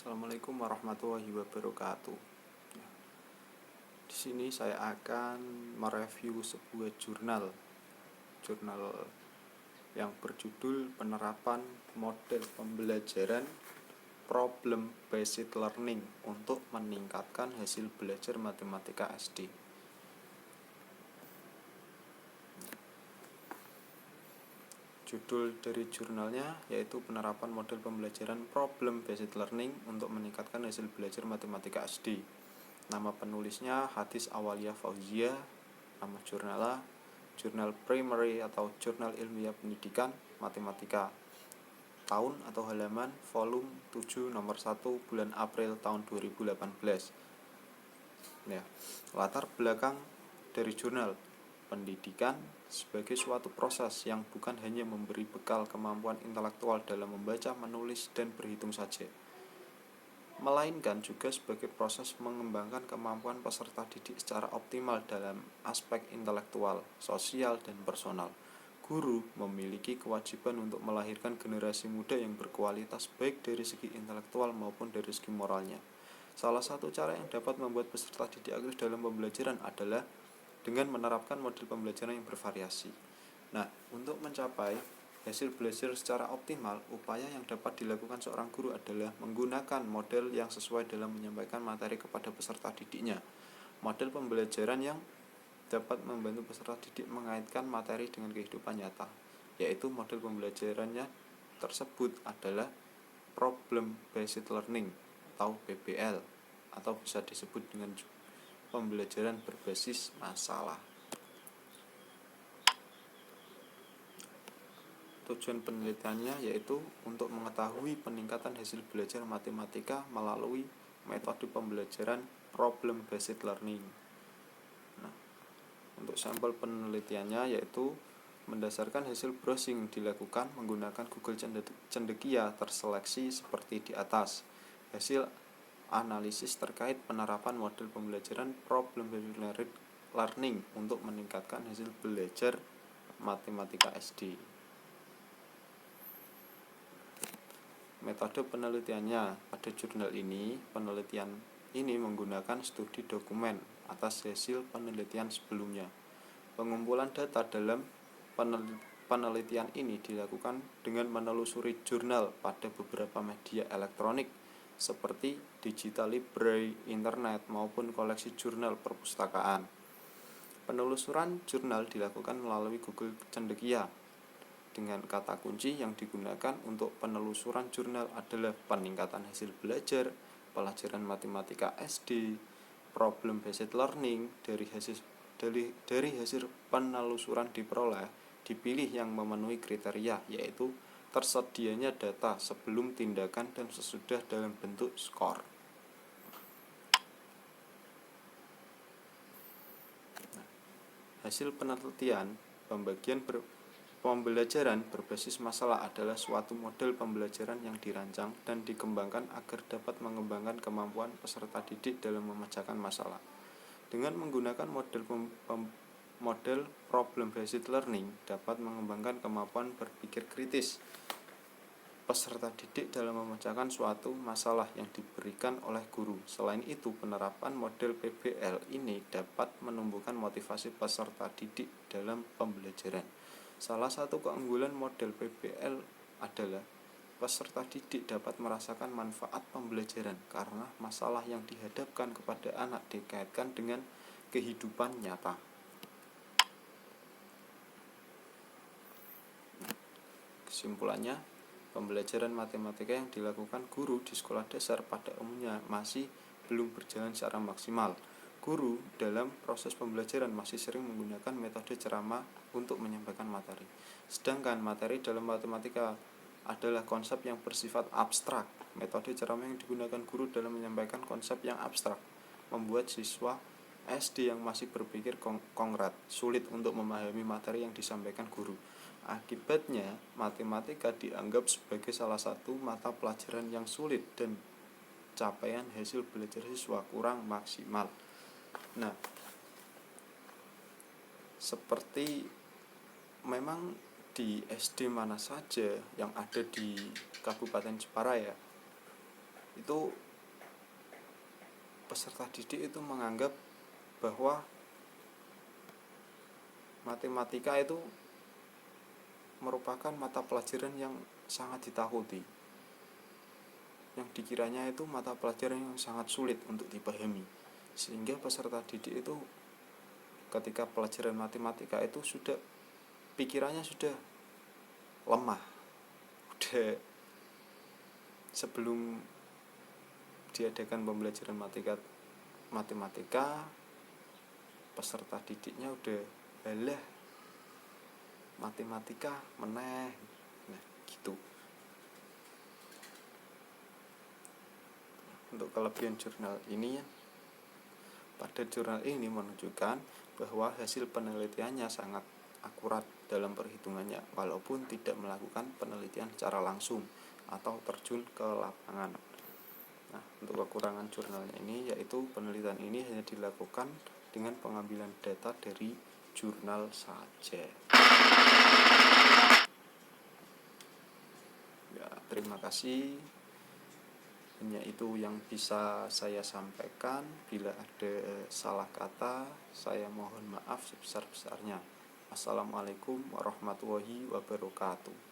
Assalamualaikum warahmatullahi wabarakatuh. Di sini saya akan mereview sebuah jurnal yang berjudul Penerapan Model Pembelajaran Problem Based Learning untuk meningkatkan hasil belajar matematika SD. Judul dari jurnalnya yaitu Penerapan Model Pembelajaran Problem Based Learning untuk meningkatkan hasil belajar matematika SD. Nama penulisnya Hadis Awaliyah Fauzia. Nama jurnalnya Jurnal Primary atau Jurnal Ilmiah Pendidikan Matematika. Tahun atau halaman volume 7 nomor 1 bulan April tahun 2018. Ya, latar belakang dari jurnal: pendidikan sebagai suatu proses yang bukan hanya memberi bekal kemampuan intelektual dalam membaca, menulis, dan berhitung saja, melainkan juga sebagai proses mengembangkan kemampuan peserta didik secara optimal dalam aspek intelektual, sosial, dan personal. Guru memiliki kewajiban untuk melahirkan generasi muda yang berkualitas baik dari segi intelektual maupun dari segi moralnya. Salah satu cara yang dapat membuat peserta didik aktif dalam pembelajaran adalah dengan menerapkan model pembelajaran yang bervariasi. Nah, untuk mencapai hasil belajar secara optimal, upaya yang dapat dilakukan seorang guru adalah menggunakan model yang sesuai dalam menyampaikan materi kepada peserta didiknya. Model pembelajaran yang dapat membantu peserta didik mengaitkan materi dengan kehidupan nyata, yaitu model pembelajarannya tersebut adalah Problem Based Learning atau PBL, atau bisa disebut dengan pembelajaran berbasis masalah. Tujuan penelitiannya yaitu untuk mengetahui peningkatan hasil belajar matematika melalui metode pembelajaran Problem Based Learning. Nah, untuk sampel penelitiannya yaitu berdasarkan hasil browsing dilakukan menggunakan Google Cendekia terseleksi seperti di atas. Hasil analisis terkait penerapan model pembelajaran Problem Based Learning untuk meningkatkan hasil belajar matematika SD. Metode penelitiannya pada jurnal ini, penelitian ini menggunakan studi dokumen atas hasil penelitian sebelumnya. Pengumpulan data dalam penelitian ini dilakukan dengan menelusuri jurnal pada beberapa media elektronik seperti digital library, internet, maupun koleksi jurnal perpustakaan. Penelusuran jurnal dilakukan melalui Google Cendekia. Dengan kata kunci yang digunakan untuk penelusuran jurnal adalah peningkatan hasil belajar, pelajaran matematika SD, problem based learning. Dari hasil penelusuran diperoleh, dipilih yang memenuhi kriteria, yaitu tersedianya data sebelum tindakan dan sesudah dalam bentuk skor. Hasil penelitian pembagian pembelajaran berbasis masalah adalah suatu model pembelajaran yang dirancang dan dikembangkan agar dapat mengembangkan kemampuan peserta didik dalam memecahkan masalah. Dengan menggunakan model problem based learning dapat mengembangkan kemampuan berpikir kritis peserta didik dalam memecahkan suatu masalah yang diberikan oleh guru. Selain itu, penerapan model PBL ini dapat menumbuhkan motivasi peserta didik dalam pembelajaran. Salah satu keunggulan model PBL adalah peserta didik dapat merasakan manfaat pembelajaran karena masalah yang dihadapkan kepada anak dikaitkan dengan kehidupan nyata. Kesimpulannya, pembelajaran matematika yang dilakukan guru di sekolah dasar pada umumnya masih belum berjalan secara maksimal. Guru dalam proses pembelajaran masih sering menggunakan metode ceramah untuk menyampaikan materi. Sedangkan materi dalam matematika adalah konsep yang bersifat abstrak. Metode ceramah yang digunakan guru dalam menyampaikan konsep yang abstrak membuat siswa SD yang masih berpikir konkret sulit untuk memahami materi yang disampaikan guru. Akibatnya, matematika dianggap sebagai salah satu mata pelajaran yang sulit dan capaian hasil belajar siswa kurang maksimal. Nah, seperti memang di SD mana saja yang ada di Kabupaten Jepara ya, itu peserta didik itu menganggap bahwa matematika itu merupakan mata pelajaran yang sangat ditakuti, yang dikiranya itu mata pelajaran yang sangat sulit untuk dipahami, sehingga peserta didik itu ketika pelajaran matematika itu sudah pikirannya sudah lemah. Udah sebelum diadakan pembelajaran matematika, peserta didiknya udah halah matematika meneh. Nah, gitu. Untuk kelebihan jurnal ini, pada jurnal ini menunjukkan bahwa hasil penelitiannya sangat akurat dalam perhitungannya, walaupun tidak melakukan penelitian secara langsung atau terjun ke lapangan. Nah, untuk kekurangan jurnalnya ini yaitu penelitian ini hanya dilakukan dengan pengambilan data dari jurnal saja. Ya, terima kasih. Hanya itu yang bisa saya sampaikan. Bila ada salah kata, saya mohon maaf sebesar-besarnya. Assalamualaikum warahmatullahi wabarakatuh.